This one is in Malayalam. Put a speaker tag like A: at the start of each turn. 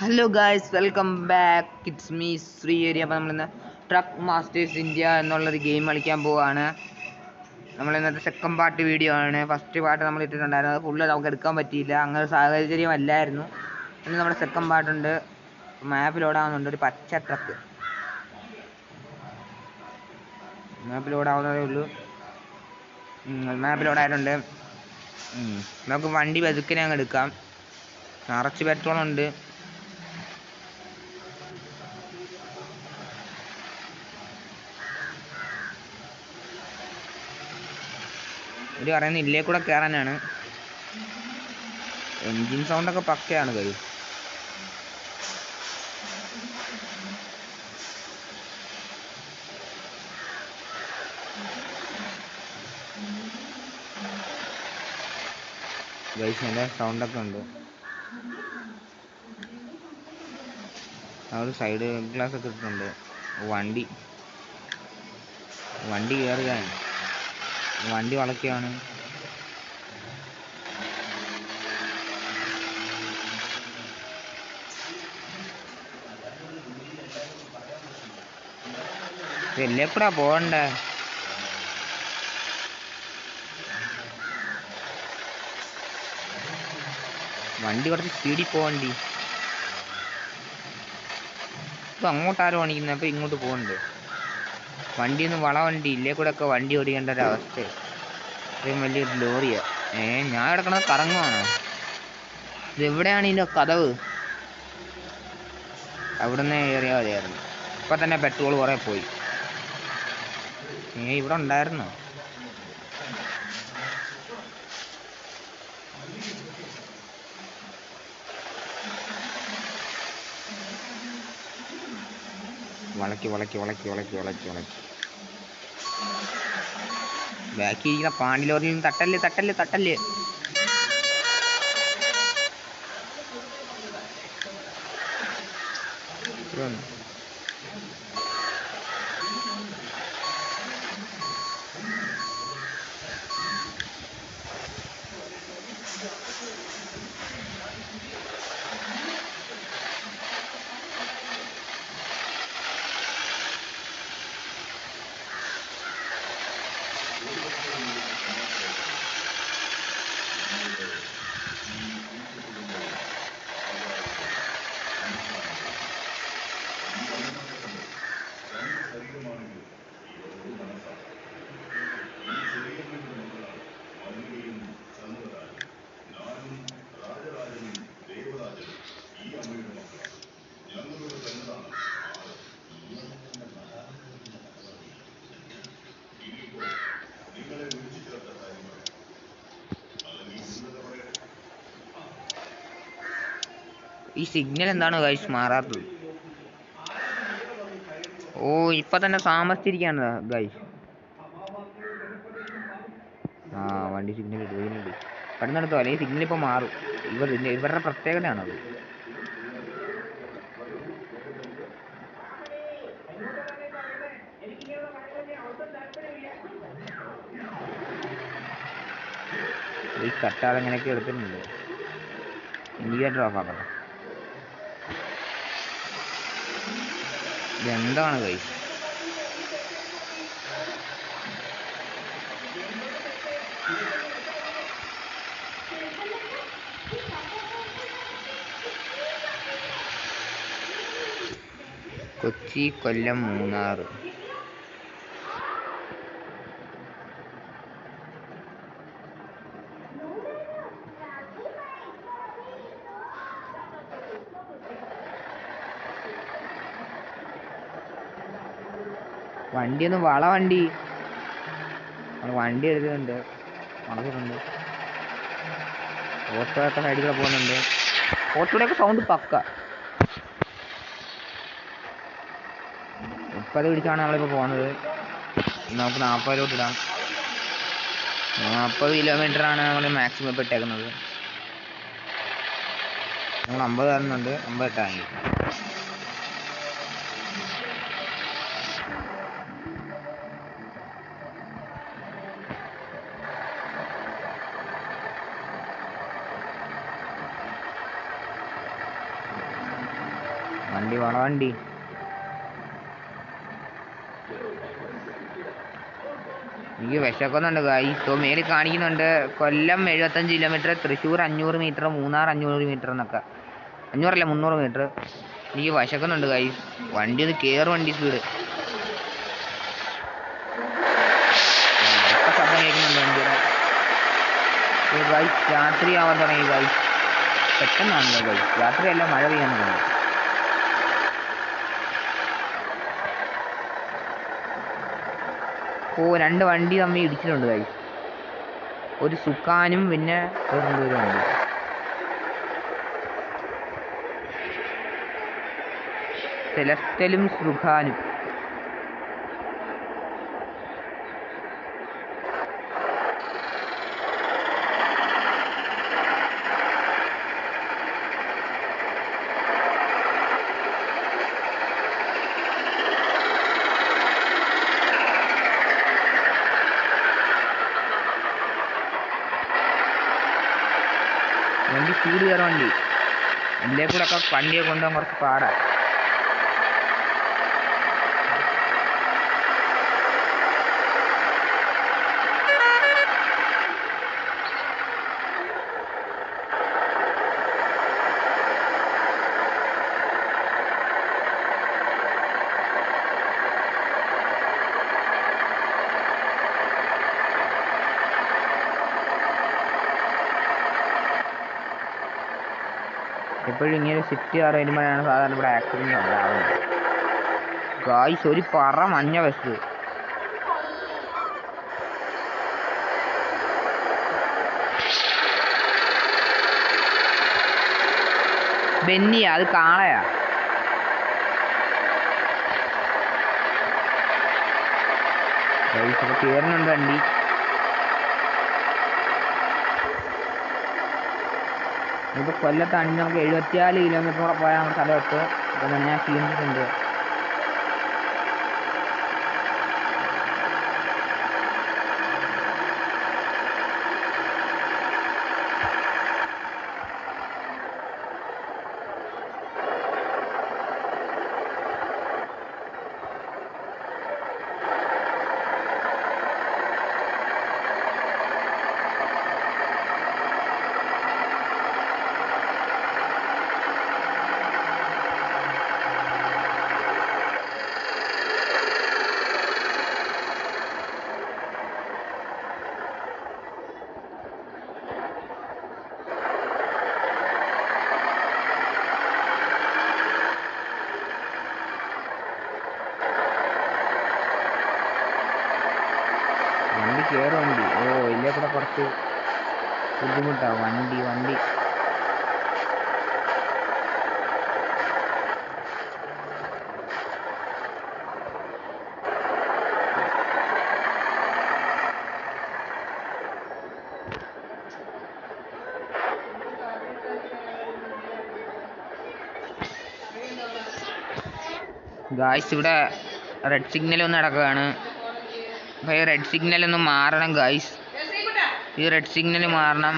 A: Hello guys, welcome back. It's me Shri area. അപ്പോൾ നമ്മളിന്ന് ട്രക്ക് മാസ്റ്റേഴ്സ് ഇന്ത്യ എന്നുള്ളൊരു ഗെയിം കളിക്കാൻ പോവുകയാണ്. നമ്മളിന്നത്തെ സെക്കൻഡ് പാർട്ട് വീഡിയോ ആണ്. ഫസ്റ്റ് പാർട്ട് നമ്മൾ ഇട്ടിട്ടുണ്ടായിരുന്നു, അത് ഫുള്ള് നമുക്ക് എടുക്കാൻ പറ്റിയില്ല, അങ്ങനെ സാഹചര്യം അല്ലായിരുന്നു. ഇന്ന് നമ്മുടെ സെക്കൻഡ് പാർട്ടുണ്ട്. മാപ്പ് ലോഡാവുന്നുണ്ട്. ഒരു പച്ച ട്രക്ക് മാപ്പ് ലോഡാവുന്നതേ ഉള്ളൂ. മാപ്പ് ലോഡായിട്ടുണ്ട്. നമുക്ക് വണ്ടി പതുക്കിനെ അങ്ങ് എടുക്കാം. നിറച്ച് പെട്രോളുണ്ട്. ഇത് പറയുന്നത് ഇല്ലേ കൂടെ കയറാനാണ്. എൻജിൻ സൗണ്ടൊക്കെ പക്കയാണ് കൈ. ഗൈസ് നല്ല സൗണ്ടൊക്കെ ഉണ്ട്. ആ ഒരു സൈഡ് ഗ്ലാസ് ഒക്കെ ഇട്ടിട്ടുണ്ട്. വണ്ടി കയറുകയാണ്. വണ്ടി വളയ്ക്കുകയാണ്. ഇതല്ലേ കൂടാ പോകണ്ടേ? വണ്ടി കുറച്ച് സ്പീഡിൽ പോകണ്ടി. ഇപ്പം അങ്ങോട്ടാരും ഓടിക്കുന്നത്, അപ്പം ഇങ്ങോട്ട് പോകണ്ട്. വണ്ടി ഒന്നും വണ്ടി ഇല്ലേ കൂടെ ഒക്കെ വണ്ടി ഓടിക്കേണ്ട ഒരവസ്ഥ. ഇത്രയും വലിയൊരു ലോറിയാ. ഞാൻ കിടക്കണത് കറങ്ങുവാണ്. ഇതെവിടെയാണ് ഇതിൻ്റെ കതവ്? അവിടുന്ന് ഏറിയാൽ മതിയായിരുന്നു. ഇപ്പം തന്നെ പെട്രോൾ കുറേ പോയി. ഇവിടെ ഉണ്ടായിരുന്നോ? വളക്കി ബാക്കി ഇരിക്കുന്ന പാണ്ടി ലോറിയിൽ തട്ടല്ലേ. ഈ സിഗ്നൽ എന്താണ് ഗൈസ് മാറാത്തത്? ഇപ്പൊ തന്നെ താമസിച്ചിരിക്കാണ് ഗൈസ്. വണ്ടി സിഗ്നൽ ഇടുന്നുണ്ട്. പെട്ടെന്നെടുത്തോ, അല്ലെങ്കിൽ സിഗ്നൽ ഇപ്പൊ മാറും. ഇവരുടെ പ്രത്യേകതയാണത്. ഈ കട്ടാതെ എങ്ങനെയൊക്കെ എടുത്തിട്ടുണ്ട്. ഇൻഡിക്കേറ്റർ ഓഫ് ആക്കണം. ഇതെന്താണ് ഗൈസ്? കൊച്ചി, കൊല്ലം, മൂന്നാർ. വണ്ടി ഒന്ന് വണ്ടി എടുക്കുന്നുണ്ട്, വളച്ചിട്ടുണ്ട്. ഓട്ടോയൊക്കെ സൈഡിൽ കൂടെ പോകുന്നുണ്ട്. ഓട്ടോയുടെയൊക്കെ സൗണ്ട് പക്ക. 30 പിടിച്ചാണ് നമ്മളിപ്പോൾ പോകുന്നത്. നമുക്ക് 40 ഇടാം. 40 കിലോമീറ്ററാണ് നമ്മൾ മാക്സിമം ഇപ്പോൾ ഇട്ടേക്കുന്നത്. നമ്മൾ 50 തരുന്നുണ്ട്. 50 ഇട്ടാങ്കിൽ വണ്ടി വേണം വണ്ടി. എനിക്ക് വിശക്കുന്നുണ്ട് ഗായ്സ്. ഇപ്പോൾ മേലിൽ കാണിക്കുന്നുണ്ട് Kollam 75 kilometre, Thrissur 500 metre, Munnar 500 metre എന്നൊക്കെ. 500 300 മീറ്റർ. എനിക്ക് വിശക്കുന്നുണ്ട് ഗായ്സ്. വണ്ടി ഒന്ന് കയറും, വണ്ടി സ്പീഡ് ശബ്ദം കേൾക്കുന്നുണ്ട് വണ്ടിയുടെ. ഗായ്സ് രാത്രി ആവാൻ തുടങ്ങി ഗായ്സ്. പെട്ടെന്നാണല്ലോ ഗായ്സ്, രാത്രിയല്ല മഴ പെയ്യാൻ തുടങ്ങി. ഓ 2 വണ്ടി തമ്മിൽ ഇടിച്ചിട്ടുണ്ട് ഗായ്സ്. ഒരു സുഖാനും പിന്നെ വേറൊരു വണ്ടി. സെലസ്റ്റലും സുഖാനും. വണ്ടി സ്പീഡ് കയറും. വണ്ടി ഇതിലേ കൂടെ ഒക്കെ വണ്ടിയെ കൊണ്ടുപോകാൻ കുറച്ച് പാടാണ്. എപ്പോഴും ഇങ്ങനെ സിറ്റി കാർ വരുമ്പോഴാണ് സാധാരണ ഇവിടെ ആക്സിഡൻറ്റ് ഉണ്ടാകുന്നത് ഗായ്സ്. ഒരു പറ മഞ്ഞ ബസ്. ബെന്നിയാ, അത് കാളയാ. ഗായ്സ് ഇപ്പോൾ കയറുന്നുണ്ട് വണ്ടി. ഇപ്പോൾ കൊല്ലത്താണെങ്കിൽ നമുക്ക് 74 കിലോമീറ്റർ കൂടെ പോയാൽ നമ്മുടെ സ്ഥലം എത്തും. അപ്പോൾ ഞാൻ ക്ഷീണിച്ചിട്ടുണ്ട്. വണ്ടി കയറും വണ്ടി. ഓ ഇല്ലേ കൂടെ കുറച്ച് ബുദ്ധിമുട്ടാവും വണ്ടി. ഗായ്സ് ഇവിടെ റെഡ് സിഗ്നൽ ഒന്ന് നടക്കുകയാണ്. അപ്പോൾ ഈ റെഡ് സിഗ്നൽ ഒന്ന് മാറണം ഗായ്സ്. ഈ റെഡ് സിഗ്നൽ മാറണം.